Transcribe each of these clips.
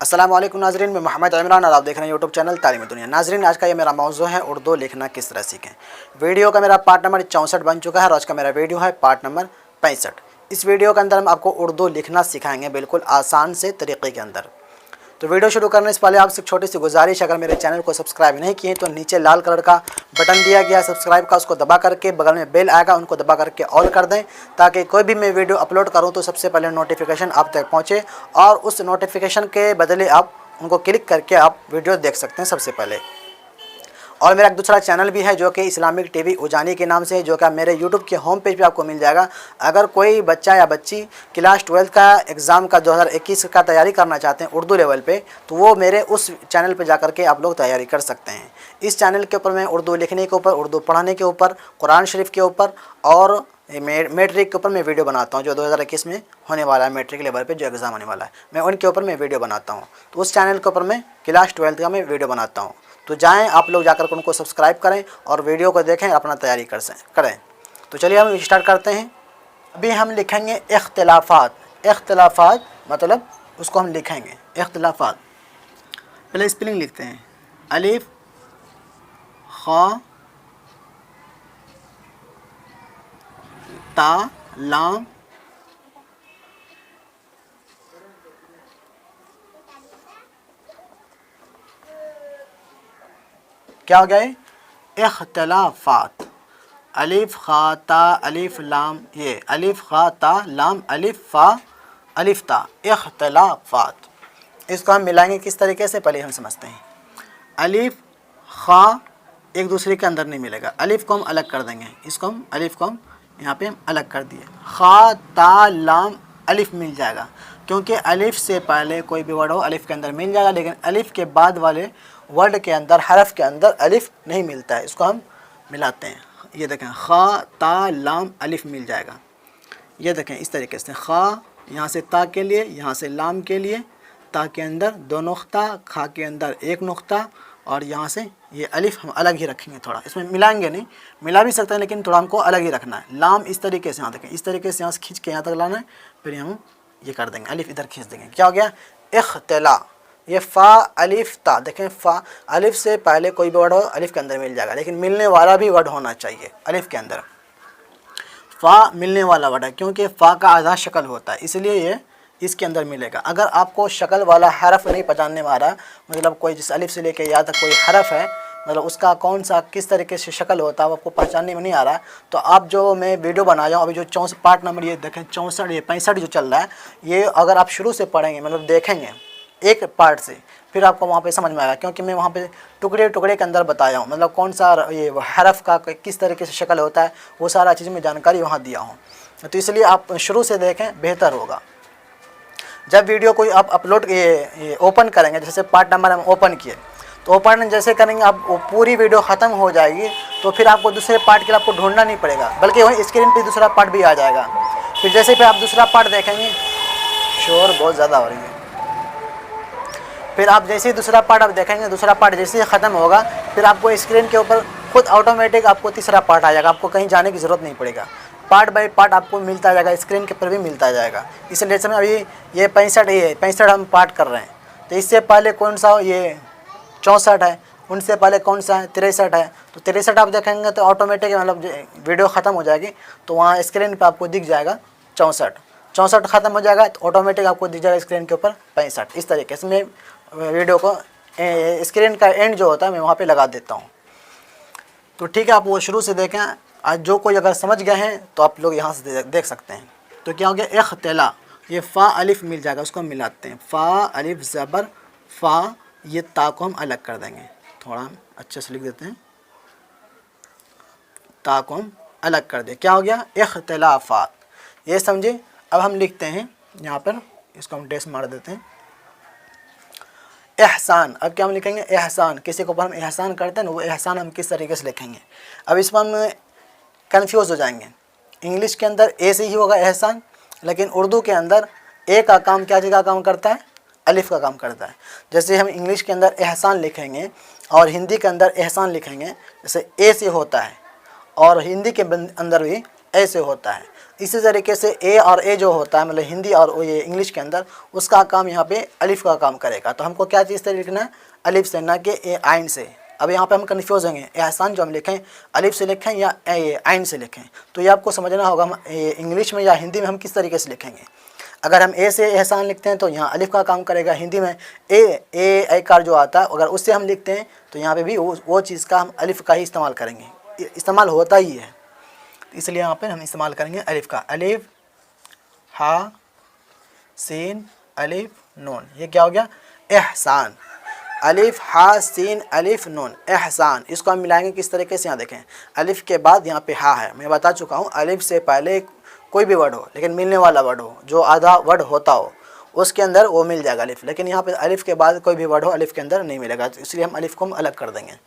अस्सलाम वालेकुम नाजरीन, मैं मोहम्मद इमरान और आप देख रहे हैं यूट्यूब चैनल तालीम दुनिया। नाजरीन, आज का ये मेरा मौजू है उर्दू लिखना किस तरह सीखें। वीडियो का मेरा पार्ट नंबर 64 बन चुका है और आज का मेरा वीडियो है पार्ट नंबर 65। इस वीडियो के अंदर हम आपको उर्दू लिखना सिखाएंगे बिल्कुल आसान से तरीक़े के अंदर। तो वीडियो शुरू करने से पहले आपसे छोटी सी गुजारिश, अगर मेरे चैनल को सब्सक्राइब नहीं किए तो नीचे लाल कलर का बटन दिया गया है सब्सक्राइब का, उसको दबा करके बगल में बेल आएगा उनको दबा करके ऑल कर दें, ताकि कोई भी मैं वीडियो अपलोड करूं तो सबसे पहले नोटिफिकेशन आप तक पहुंचे और उस नोटिफिकेशन के बदले आप उनको क्लिक करके आप वीडियो देख सकते हैं सबसे पहले। और मेरा एक दूसरा चैनल भी है जो कि इस्लामिक टीवी उजानी के नाम से है, जो कि मेरे यूट्यूब के होम पेज पे आपको मिल जाएगा। अगर कोई बच्चा या बच्ची क्लास 12 का एग्ज़ाम का 2021 का तैयारी करना चाहते हैं उर्दू लेवल पे, तो वो मेरे उस चैनल पे जाकर के आप लोग तैयारी कर सकते हैं। इस चैनल के ऊपर मैं उर्दू लिखने के ऊपर, उर्दू पढ़ाने के ऊपर, कुरान शरीफ के ऊपर और मैट्रिक के ऊपर मैं वीडियो बनाता हूँ। जो 2021 में होने वाला है मैट्रिक लेवल पे जो एग्ज़ाम होने वाला है, मैं उनके ऊपर मैं वीडियो बनाता हूँ। तो उस चैनल के ऊपर मैं क्लास 12 का मैं वीडियो बनाता हूँ। तो जाएं आप लोग जाकर उनको सब्सक्राइब करें और वीडियो को देखें, अपना तैयारी करें। तो चलिए हम स्टार्ट करते हैं। अभी हम लिखेंगे इख्तिलाफ़ात। इख्तिलाफ़ात मतलब उसको हम लिखेंगे इख्तिलाफ़ात। पहले स्पेलिंग लिखते हैं, अलिफ ख ता लाम क्या हो गया? इख्तिलाफ़ात। अलिफ खा ता अलिफ लाम, ये अलिफ खा ता लाम अलिफ फ़ा अलिफ ता, इख्तिलाफ़ात। इसको हम मिलाएंगे किस तरीके से, पहले हम समझते हैं। अलिफ खा एक दूसरे के अंदर नहीं मिलेगा, अलिफ को हम अलग कर देंगे। इसको हम अलिफ को हम यहाँ पे हम अलग कर दिए। खा ता लाम अलिफ मिल जाएगा, क्योंकि अलिफ से पहले कोई भी वर्ड हो अलिफ के अंदर मिल जाएगा, लेकिन अलिफ के बाद वाले वर्ड के अंदर, हरफ के अंदर अलिफ नहीं मिलता है। इसको हम मिलाते हैं। ये देखें, खा ता लाम अलिफ मिल जाएगा। ये देखें इस तरीके से, खा यहाँ से ता के लिए, यहाँ से लाम के लिए, ता के अंदर 2 नुक्ता, खा के अंदर 1 नुक्ता, और यहाँ से ये अलिफ हम अलग ही रखेंगे। थोड़ा इसमें मिलाएंगे नहीं, मिला भी सकते हैं लेकिन थोड़ा हमको अलग ही रखना है। लाम इस तरीके से, यहाँ देखें इस तरीके से यहाँ से खींच के यहाँ तक लाना है, फिर हम ये कर देंगे, अलिफ इधर खींच देंगे। क्या हो गया? इख्तिला। ये फ़ा अलिफ ता, देखें फ़ा अलिफ से पहले कोई भी वर्ड हो अलिफ के अंदर मिल जाएगा, लेकिन मिलने वाला भी वर्ड होना चाहिए अलिफ के अंदर। फ़ा मिलने वाला वर्ड है, क्योंकि फ़ा का आधा शक्ल होता है, इसलिए ये इसके अंदर मिलेगा। अगर आपको शक्ल वाला हरफ नहीं पहचानने में आ रहा, मतलब कोई जिस अलिफ से लेके या तक कोई हरफ है, मतलब उसका कौन सा किस तरीके से शक्ल होता है आपको पहचानने में नहीं आ रहा, तो आप जो मैं वीडियो बनाया हूँ अभी जो 64 पार्ट नंबर ये देखें 64 ये 65 जो चल रहा है, ये अगर आप शुरू से पढ़ेंगे मतलब देखेंगे एक पार्ट से, फिर आपको वहाँ पे समझ में आएगा, क्योंकि मैं वहाँ पे टुकड़े टुकड़े के अंदर बताया हूँ, मतलब कौन सा ये हरफ का किस तरीके से शक्ल होता है, वो सारा चीज़ में जानकारी वहाँ दिया हूँ। तो इसलिए आप शुरू से देखें, बेहतर होगा। जब वीडियो कोई आप अपलोड ये ओपन करेंगे, जैसे पार्ट नंबर हम ओपन किए, तो ओपन जैसे करेंगे आप पूरी वीडियो ख़त्म हो जाएगी, तो फिर आपको दूसरे पार्ट के लिए आपको ढूंढना नहीं पड़ेगा, बल्कि वहीं स्क्रीन पे दूसरा पार्ट भी आ जाएगा। फिर जैसे फिर आप दूसरा पार्ट देखेंगे, शोर बहुत ज़्यादा हो रही है, फिर आप जैसे ही दूसरा पार्ट आप देखेंगे, दूसरा पार्ट जैसे ही ख़त्म होगा, फिर आपको स्क्रीन के ऊपर खुद ऑटोमेटिक आपको तीसरा पार्ट आ जाएगा, आपको कहीं जाने की ज़रूरत नहीं पड़ेगा। पार्ट बाय पार्ट आपको मिलता जाएगा, स्क्रीन के ऊपर भी मिलता जाएगा। इसलिए समय अभी ये 65 हम पार्ट कर रहे हैं, तो इससे पहले कौन सा ये 64 है, उनसे पहले कौन सा है 63 है, तो 63 आप देखेंगे तो ऑटोमेटिक मतलब वीडियो ख़त्म हो जाएगी, तो वहाँ स्क्रीन पर आपको दिख जाएगा 64 ख़त्म हो जाएगा तो ऑटोमेटिक आपको दिख जाएगा स्क्रीन के ऊपर 65। इस तरीके से मैं वीडियो को स्क्रीन का एंड जो होता है मैं वहाँ पे लगा देता हूँ। तो ठीक है, आप वो शुरू से देखें। आज जो कोई अगर समझ गए हैं तो आप लोग यहाँ से देख सकते हैं। तो क्या हो गया? इख्तिला, ये फ़ा अलिफ मिल जाएगा, उसको हम मिलाते हैं। फ़ा अलिफ ज़बर फ़ा, ये ता को हम अलग कर देंगे, थोड़ा हम अच्छे से लिख देते हैं, ता को हम अलग कर दें। क्या हो गया? इख्तिलाफ़ात। ये समझे। अब हम लिखते हैं यहाँ पर, इसको हम डैश मार देते हैं। एहसान। अब क्या हम लिखेंगे? एहसान। किसी के ऊपर हम एहसान करते हैं ना, वो एहसान हम किस तरीके से लिखेंगे। अब इस पर हम कन्फ्यूज़ हो जाएंगे। इंग्लिश के अंदर ए से ही होगा एहसान, लेकिन उर्दू के अंदर ए का काम क्या जगह काम करता है? अलिफ का काम करता है। जैसे हम इंग्लिश के अंदर एहसान लिखेंगे और हिंदी के अंदर एहसान लिखेंगे, जैसे ए से होता है, और हिंदी के अंदर भी ए से होता है। इसी तरीके से ए और ए जो होता है मतलब हिंदी और ये इंग्लिश के अंदर, उसका काम यहाँ पे अलिफ का काम करेगा। तो हमको क्या चीज़ से लिखना है, अलिफ से, ना कि ए आइन से। अभी यहाँ पे हम कन्फ्यूज होंगे, एहसान जो हम लिखें अलिफ से लिखें या आइन से लिखें, तो ये आपको समझना होगा हम इंग्लिश में या हिंदी में हम किस तरीके से लिखेंगे। अगर हम ए से एहसान लिखते हैं तो यहाँ अलिफ का काम करेगा। हिंदी में ए कार जो आता है, अगर उससे हम लिखते हैं तो यहाँ पे भी वो चीज़ का हम अलिफ का ही इस्तेमाल करेंगे, इस्तेमाल होता ही है, इसलिए यहाँ पे हम इस्तेमाल करेंगे अलिफ का। अलिफ हा सीन अलिफ नून, ये क्या हो गया, एहसान। अलिफ हा सीन अलिफ नून एहसान। इसको हम मिलाएंगे किस तरीके से, यहाँ देखें अलिफ के बाद यहाँ पे हा है। मैं बता चुका हूँ अलिफ से पहले कोई भी वर्ड हो, लेकिन मिलने वाला वर्ड हो, जो आधा वर्ड होता हो, उसके अंदर वो मिल जाएगा अलिफ। लेकिन यहाँ पे अलिफ के बाद कोई भी वर्ड हो अलिफ के अंदर नहीं मिलेगा, तो इसलिए हम अलिफ को हम अलग कर देंगे।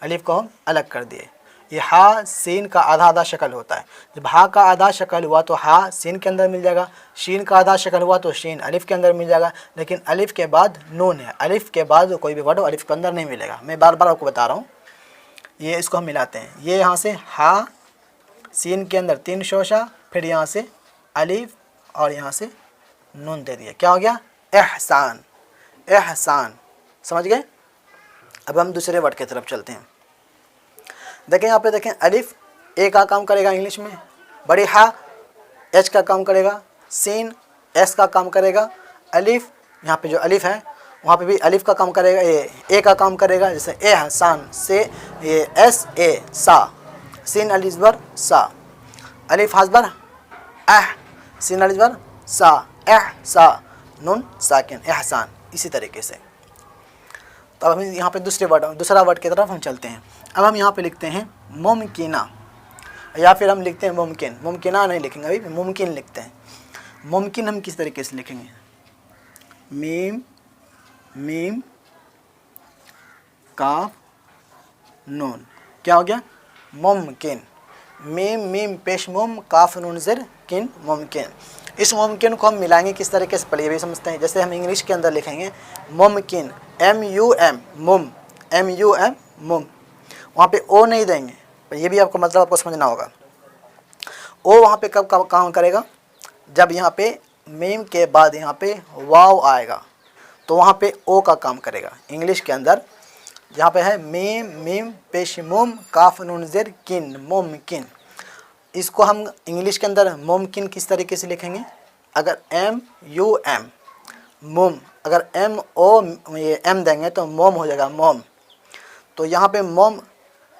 अलिफ को हम अलग कर दिए। ये हा सीन का आधा आधा शक्ल होता है। जब हा का आधा शक्ल हुआ तो हा सीन के अंदर मिल जाएगा, शीन का आधा शक्ल हुआ तो शीन अलिफ के अंदर मिल जाएगा। लेकिन अलिफ के बाद नून है, अलिफ के बाद कोई भी वर्ड अलिफ के अंदर नहीं मिलेगा। मैं बार बार आपको बता रहा हूँ। ये इसको हम मिलाते हैं। ये यहाँ से हा सीन के अंदर 3 शोशा, फिर यहाँ से अलिफ और यहाँ से नून दे दिया, क्या हो गया, एहसान। एहसान, समझ गए। अब हम दूसरे वर्ड की तरफ चलते हैं। देखें यहाँ पे देखें, अलिफ ए का काम करेगा इंग्लिश में, बड़ी हा एच का काम करेगा, सीन एस का काम करेगा, अलिफ यहाँ पे जो अलिफ है वहाँ पे भी अलिफ का काम करेगा, ए का काम करेगा। जैसे एहसान से ये एस ए सा, सीन अलिजबर सा, अलिफ हसबर एह, सीन अलिजबर सा एह सा, नून साकिन एहसान। इसी तरीके से तो अब हम यहाँ पे दूसरा वर्ड की तरफ हम चलते हैं। अब हम यहाँ पे लिखते हैं मुमकिना, या फिर हम लिखते हैं मुमकिन। मुमकिना नहीं लिखेंगे, अभी मुमकिन लिखते हैं। मुमकिन हम किस तरीके से लिखेंगे, मीम मीम काफ नून, क्या हो गया, मुमकिन। मीम मीम पेश मुम काफ नून ज़िर किन, मुमकिन। इस मुमकिन को हम मिलाएंगे किस तरीके से, पहले ये भी समझते हैं। जैसे हम इंग्लिश के अंदर लिखेंगे मुमकिन, MUM मुम, MUM मुम, वहाँ पे ओ नहीं देंगे, ये भी आपको मतलब आपको समझना होगा। ओ वहाँ पे कब काम करेगा, जब यहाँ पे मीम के बाद यहाँ पे वाव आएगा तो वहाँ पे ओ का काम करेगा। इंग्लिश के अंदर जहाँ पे है मीम मीम पेश मुम काफ नून ज़िर किन, मुमकिन। इसको हम इंग्लिश के अंदर मुमकिन किस तरीके से लिखेंगे, अगर MUM मुम, अगर MO ये M देंगे तो मोम हो जाएगा, मोम। तो यहाँ पे मोम,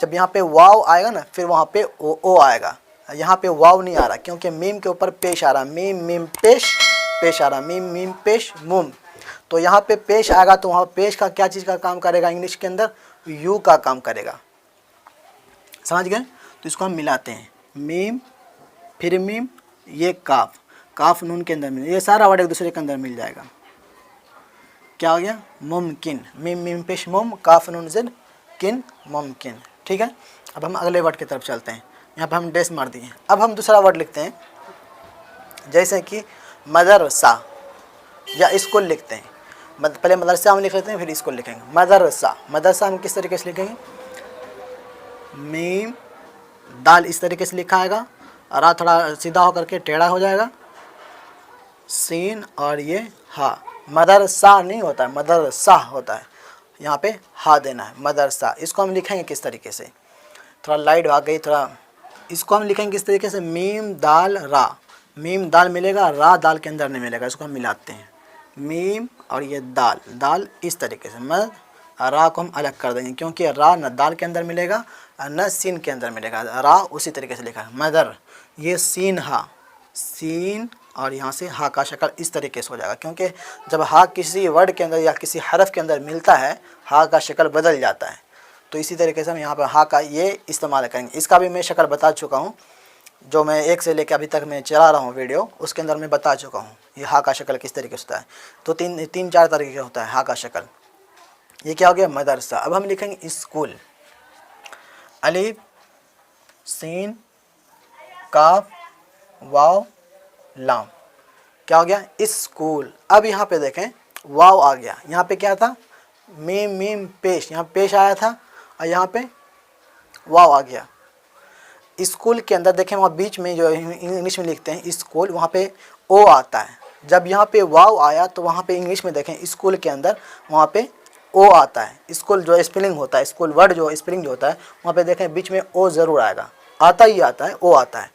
जब यहाँ पे वाव आएगा ना, फिर वहाँ पे ओ आएगा। यहाँ पे वाव नहीं आ रहा क्योंकि मीम के ऊपर पेश आ रहा, मीम मीम पेश आ रहा, मीम मीम पेश मुम। तो यहाँ पे पेश आएगा तो वहाँ पेश का क्या चीज़ का काम करेगा, इंग्लिश के अंदर यू का काम करेगा, समझ गए। तो इसको हम मिलाते हैं, मीम फिर मीम, ये काफ नून के अंदर मिल, ये सारा वर्ड एक दूसरे के अंदर मिल जाएगा, क्या हो गया, मुमकिन। मीम मीम पेश मुम काफ नून ज़िर किन, मुमकिन। ठीक है। अब हम अगले वर्ड की तरफ चलते हैं। यहाँ पे हम डैश मार दिए। अब हम दूसरा वर्ड लिखते हैं, जैसे कि मदरसा या स्कूल लिखते हैं। पहले मदरसा हम लिख लेते हैं, फिर स्कूल लिखेंगे। मदरसा, मदरसा हम किस तरीके से लिखेंगे, मीम दाल इस तरीके से लिखा आएगा, रा थोड़ा सीधा होकर के टेढ़ा हो जाएगा, सीन और ये हा। मदरसा नहीं होता है, मदरसा होता है, यहाँ पे हा देना है, मदरसा। इसको हम लिखेंगे किस तरीके से, थोड़ा लाइट भाग गई थोड़ा। इसको हम लिखेंगे किस तरीके से, मीम दाल रा, मीम दाल मिलेगा, रा दाल के अंदर नहीं मिलेगा। इसको हम मिलाते हैं, मीम और ये दाल, दाल इस तरीके से। मद रा को हम अलग कर देंगे क्योंकि रा न दाल के अंदर मिलेगा न सीन के अंदर मिलेगा, रा उसी तरीके से लिखा है। मदर, ये सीन हा, सीन और यहाँ से हा का शक्ल इस तरीके से हो जाएगा, क्योंकि जब हा किसी वर्ड के अंदर या किसी हरफ के अंदर मिलता है, हा का शक्ल बदल जाता है। तो इसी तरीके से हम यहाँ पर हा का ये इस्तेमाल करेंगे। इसका भी मैं शक्ल बता चुका हूँ, जो मैं 1 से लेकर अभी तक मैं चला रहा हूँ वीडियो, उसके अंदर मैं बता चुका हूँ ये हा का शक्ल किस तरीके से होता है। तो 3-4 तरीके का होता है हा का शक्ल। ये क्या हो गया, मदरसा। अब हम लिखेंगे स्कूल, अलिफ सीन काफ वाव लाम, क्या हो गया, स्कूल। अब यहाँ पे देखें वाव आ गया, यहाँ पे क्या था, मीम मीम पेश, यहाँ पेश आया था और यहाँ पे वाव आ गया। स्कूल के अंदर देखें वहाँ बीच में जो इंग्लिश में लिखते हैं स्कूल, वहाँ पे ओ आता है। जब यहाँ पे वाव आया तो वहाँ पे इंग्लिश में देखें स्कूल के अंदर वहाँ पे ओ आता है। स्कूल जो स्पेलिंग होता है, स्कूल वर्ड जो स्पेलिंग जो होता है वहाँ पे देखें बीच में ओ ज़रूर आएगा, आता ही आता है, ओ आता है।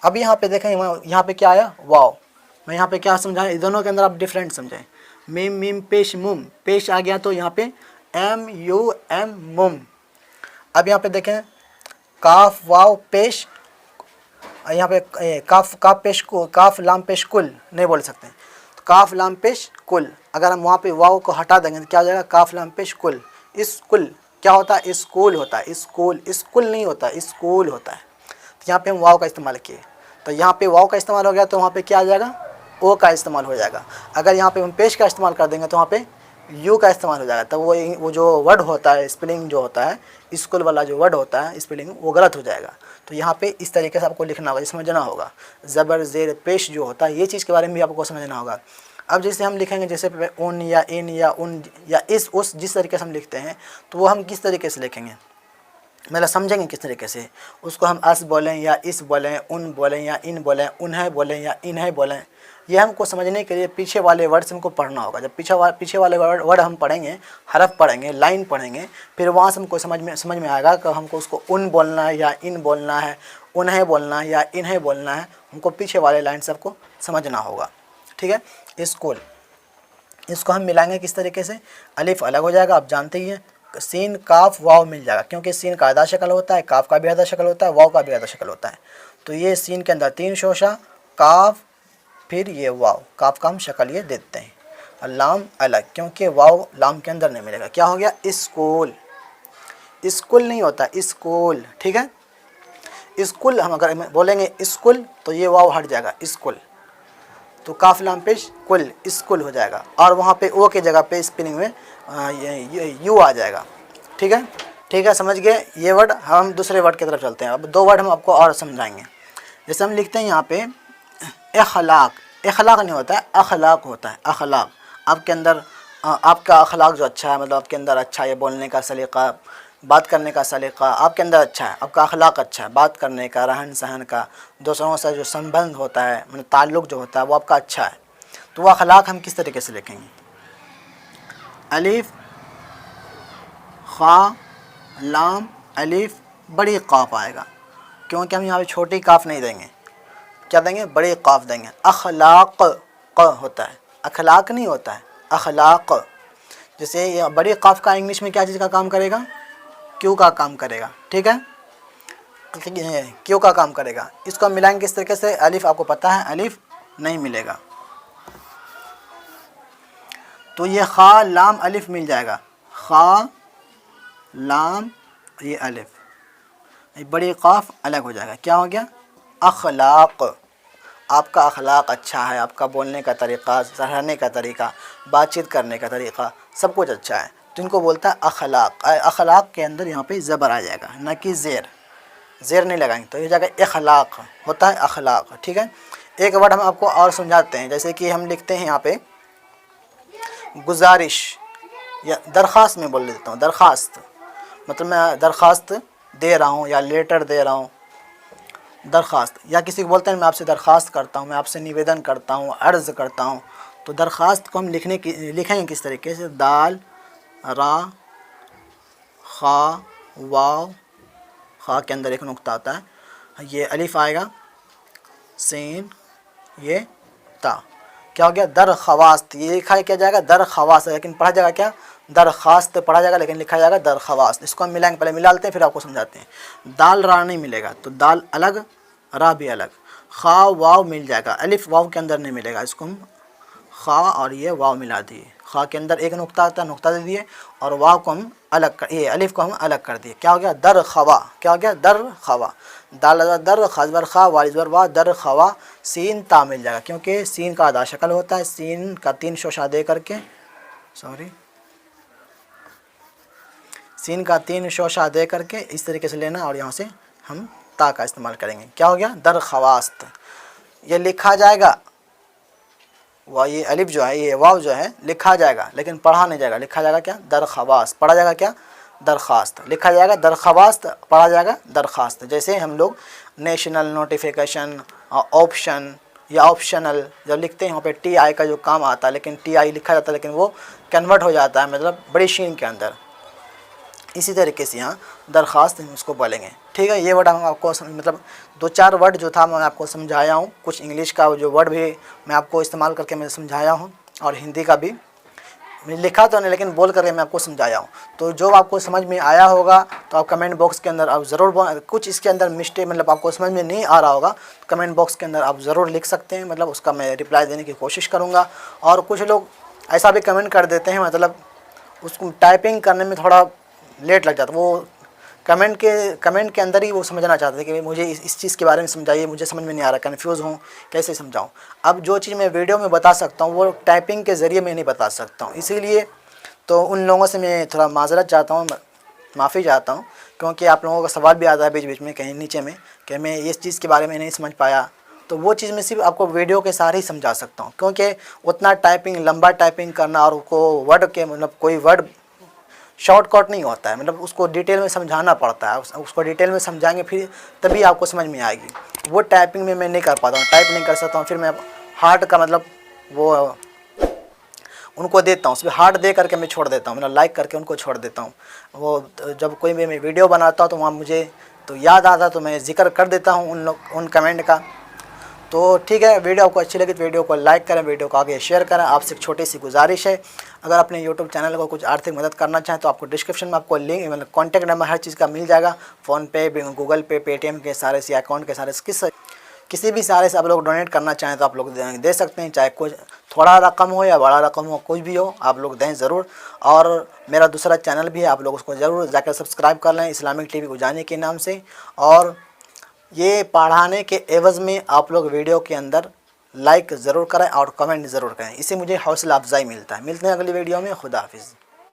अब यहाँ पे देखें यहाँ पे क्या आया, वाव। मैं यहाँ पे क्या समझाएं, इन दोनों के अंदर आप डिफरेंट समझें। मीम मीम पेश मुम, पेश आ गया तो यहाँ पे एम यू एम मुम। अब यहाँ पे देखें काफ वाव पेश, यहाँ पे काफ काफ पेश को, काफ लाम पेश कुल नहीं बोल सकते, तो काफ लाम पेश कुल। अगर हम वहाँ पे वाव को हटा देंगे तो क्या हो जाएगा, काफ लाम पेश कुल। स्कूल क्या होता है, स्कूल होता है, स्कूल स्कूल नहीं होता, स्कूल होता है। तो यहाँ पे हम वाव का इस्तेमाल किए, तो यहाँ पे वाव का इस्तेमाल हो गया तो वहाँ पे क्या आ जाएगा, ओ का इस्तेमाल हो जाएगा। अगर यहाँ पे हम पेश का इस्तेमाल कर देंगे तो वहाँ पे यू का इस्तेमाल हो जाएगा। तब वो जो वर्ड होता है स्पेलिंग जो होता है, स्कूल वाला जो वर्ड होता है स्पेलिंग वो गलत हो जाएगा। तो यहाँ पे इस तरीके से आपको लिखना होगा, समझना होगा। ज़बर ज़ेर पेश जो होता है ये चीज़ के बारे में भी आपको समझना होगा। अब जैसे हम लिखेंगे जैसे उन या इन या उन या इस उस, जिस तरीके से हम लिखते हैं तो वो हम किस तरीके से लिखेंगे, मतलब समझेंगे किस तरीके से उसको। हम अस बोलें या इस बोलें, उन बोलें या इन बोलें, उन्हें बोलें या इन्हें बोलें, ये हमको समझने के लिए पीछे वाले वर्ड्स हमको पढ़ना होगा। जब पीछे वाले वर्ड हम पढ़ेंगे, हरफ पढ़ेंगे, लाइन पढ़ेंगे, फिर वहाँ से हमको समझ में आएगा कि हमको उसको उन बोलना है या इन बोलना है, उन्हें बोलना है या इन्हें बोलना है। हमको पीछे वाले लाइन से आपको समझना होगा, ठीक है। स्कूल, इसको हम मिलाएंगे किस तरीके से, अलिफ अलग हो जाएगा, आप जानते ही हैं। सीन काफ वाव मिल जाएगा, क्योंकि सीन का आधा शक्ल होता है, काफ का भी आधा शक्ल होता है, वाव का भी आधा शक्ल होता है। तो ये सीन के अंदर 3 शोशा, काफ फिर ये वाव, काफ का हम शक्ल ये देते हैं। और लाम अलग, क्योंकि वाव लाम के अंदर नहीं मिलेगा। क्या हो गया, स्कूल। स्कूल नहीं होता, स्कूल, ठीक है। स्कूल हम अगर बोलेंगे स्कूल तो ये वाव हट जाएगा, स्कूल। तो काफ लाम पेश कुल, स्कूल हो जाएगा। और वहाँ पे ओ के जगह पे स्पेलिंग में यू आ जाएगा, ठीक है। ठीक है, समझ गए ये वर्ड। हम दूसरे वर्ड की तरफ चलते हैं। अब 2 वर्ड हम आपको और समझाएंगे। जैसे हम लिखते हैं यहाँ पे अखलाक, अखलाक नहीं होता है, अखलाक होता है, अखलाक। आपके अंदर आपका अखलाक जो अच्छा है, मतलब आपके अंदर अच्छा है बोलने का सलीका, बात करने का सलीका आपके अंदर अच्छा है, आपका अखलाक अच्छा है, बात करने का, रहन सहन का, दूसरों से जो संबंध होता है, मतलब ताल्लुक़ जो होता है वो आपका अच्छा है। तो वो अखलाक हम किस तरीके से लिखेंगे, अलिफ खा लाम अलिफ बड़ी काफ आएगा, क्योंकि हम यहाँ पे छोटी काफ नहीं देंगे, क्या देंगे, बड़ी काफ देंगे। अखलाक क होता है, अखलाक नहीं होता है, अखलाक। जैसे ये बड़ी काफ का इंग्लिश में क्या चीज़ का काम करेगा, क्यू का काम करेगा, ठीक है, क्यू का काम करेगा। इसको हम मिलाएंगे किस तरीके से, अलिफ आपको पता है अलिफ नहीं मिलेगा, तो ये खा लाम अलिफ मिल जाएगा, खा लाम ये अलिफ, ये बड़ी काफ अलग हो जाएगा। क्या हो गया, अखलाक। आपका अखलाक अच्छा है, आपका बोलने का तरीक़ा, रहने का तरीक़ा, बातचीत करने का तरीक़ा, सब कुछ अच्छा है, तो इनको बोलता है अखलाक। अखलाक के अंदर यहाँ पे ज़बर आ जाएगा, न कि ज़ेर, ज़ेर नहीं लगाएंगे, तो ये जाएगा अखलाक, होता है अखलाक, ठीक है। एक वर्ड हम आपको और समझाते हैं। जैसे कि हम लिखते हैं यहाँ पे गुजारिश या दरख्वास्त में बोल देता हूँ, दरख्वास्त मतलब मैं दरख्वास्त दे रहा हूँ या लेटर दे रहा हूँ, दरख्वास्त। या किसी को बोलते हैं मैं आपसे दरख्वास्त करता हूँ, मैं आपसे निवेदन करता हूँ, अर्ज़ करता हूँ। तो दरख्वास्त को हम लिखेंगे किस तरीके से, दाल रा खा वाव, खा के अंदर एक नुक्ता आता है, ये अलिफ आएगा, सीन ये ता, क्या हो गया, दरख्वास्त। ये लिखा क्या जाएगा, दरख्वास्त, लेकिन पढ़ा जाएगा क्या, दरख्वास्त पढ़ा जाएगा, लेकिन लिखा जाएगा दरख्वास्त। इसको हम मिलाएंगे, पहले मिला लेते हैं फिर आपको समझाते हैं। दाल रा नहीं मिलेगा, तो दाल अलग रा भी अलग। खा वाव मिल जाएगा, अलिफ वाव के अंदर नहीं मिलेगा, इसको हम खा और ये वाव मिला दिए। खा के अंदर एक नुक्ता आता है, नुक्ता दे दिए, और वाव को हम अलग कर, ये अलिफ को हम अलग कर दिए। क्या हो गया, दर खवा, क्या हो गया, दर खवा। दाल दर खजबर खा वालिजबर वाह, दर खवा। सीन ता मिल जाएगा, क्योंकि सीन का आधा शक्ल होता है, सीन का 3 शोशा दे करके, सॉरी, सीन का 3 शोशा दे करके इस तरीके से लेना, और यहाँ से हम ता का इस्तेमाल करेंगे। क्या हो गया, दरख्वास्त। ये लिखा जाएगा, वह ये अलिफ जो है, ये वाव जो है लिखा जाएगा, लेकिन पढ़ा नहीं जाएगा। लिखा जाएगा क्या, दरख्वास्त, पढ़ा जाएगा क्या, दरख्वास्त, लिखा जाएगा दरख्वास्त, पढ़ा जाएगा दरख्वास्त। जैसे हम लोग नेशनल, नोटिफिकेशन, ऑप्शन या ऑप्शनल जब लिखते हैं वहाँ पे टी आई का जो काम आता है, लेकिन टी आई लिखा जाता है लेकिन वो कन्वर्ट हो जाता है मतलब बड़ी शीन के अंदर। इसी तरीके से यहाँ दरख्वास्त हम उसको बोलेंगे। ठीक है, ये वर्ड हम आपको मतलब 2-4 वर्ड जो था मैं आपको समझाया हूँ। कुछ इंग्लिश का जो वर्ड भी मैं आपको इस्तेमाल करके मैं समझाया हूँ, और हिंदी का भी मैंने लिखा तो नहीं लेकिन बोल करके मैं आपको समझाया हूँ। तो जो आपको समझ में आया होगा तो आप कमेंट बॉक्स के अंदर आप ज़रूर, कुछ इसके अंदर मिस्टेक मतलब आपको समझ में नहीं आ रहा होगा तो कमेंट बॉक्स के अंदर आप ज़रूर लिख सकते हैं, मतलब उसका मैं रिप्लाई देने की कोशिश करूँगा। और कुछ लोग ऐसा भी कमेंट कर देते हैं मतलब उसको टाइपिंग करने में थोड़ा लेट लग जाता है, वो कमेंट के अंदर ही वो समझना चाहते थे कि मुझे इस चीज़ के बारे में समझाइए, मुझे समझ में नहीं आ रहा, कन्फ्यूज़ हूँ, कैसे समझाऊँ। अब जो चीज़ मैं वीडियो में बता सकता हूँ वो टाइपिंग के ज़रिए मैं नहीं बता सकता हूँ, इसीलिए तो उन लोगों से मैं थोड़ा माज़रत चाहता हूँ, माफ़ी चाहता हूँ, क्योंकि आप लोगों का सवाल भी आता है बीच बीच में कहीं नीचे में कि मैं इस चीज़ के बारे में नहीं समझ पाया, तो वो चीज़ मैं सिर्फ आपको वीडियो के सहारे ही समझा सकता हूँ, क्योंकि उतना टाइपिंग, लंबा टाइपिंग करना और उसको वर्ड के मतलब कोई वर्ड शॉर्टकट नहीं होता है, मतलब उसको डिटेल में समझाना पड़ता है, उसको डिटेल में समझाएंगे फिर तभी आपको समझ में आएगी। वो टाइपिंग में मैं नहीं कर पाता हूँ, टाइप नहीं कर सकता हूँ, फिर मैं हार्ट का मतलब वो उनको देता हूँ, उसमें हार्ट दे करके मैं छोड़ देता हूँ, मतलब लाइक करके उनको छोड़ देता हूँ। वो जब कोई मैं वीडियो बनाता हूँ तो वहाँ मुझे तो याद आता तो मैं जिक्र कर देता हूँ उन कमेंट का। तो ठीक है, वीडियो आपको अच्छी लगी तो वीडियो को लाइक करें, वीडियो को आगे शेयर करें। आपसे एक छोटी सी गुजारिश है, अगर अपने यूट्यूब चैनल को कुछ आर्थिक मदद करना चाहें तो आपको डिस्क्रिप्शन में आपको लिंक मतलब कॉन्टैक्ट नंबर हर चीज़ का मिल जाएगा। फ़ोनपे, गूगल पे, पेटीएम के सारे से अकाउंट के सारे किसी भी सारे से आप लोग डोनेट करना चाहें तो आप लोग दे सकते हैं, चाहे कुछ थोड़ा रकम हो या बड़ा रकम हो, कुछ भी हो आप लोग दें ज़रूर। और मेरा दूसरा चैनल भी है, आप लोग उसको ज़रूर जाकर सब्सक्राइब कर लें, इस्लामिक टीवी उजानी के नाम से। और ये पढ़ाने के एवज़ में आप लोग वीडियो के अंदर लाइक ज़रूर करें और कमेंट ज़रूर करें, इससे मुझे हौसला अफजाई मिलता है। मिलते हैं अगली वीडियो में, खुदा हाफिज़।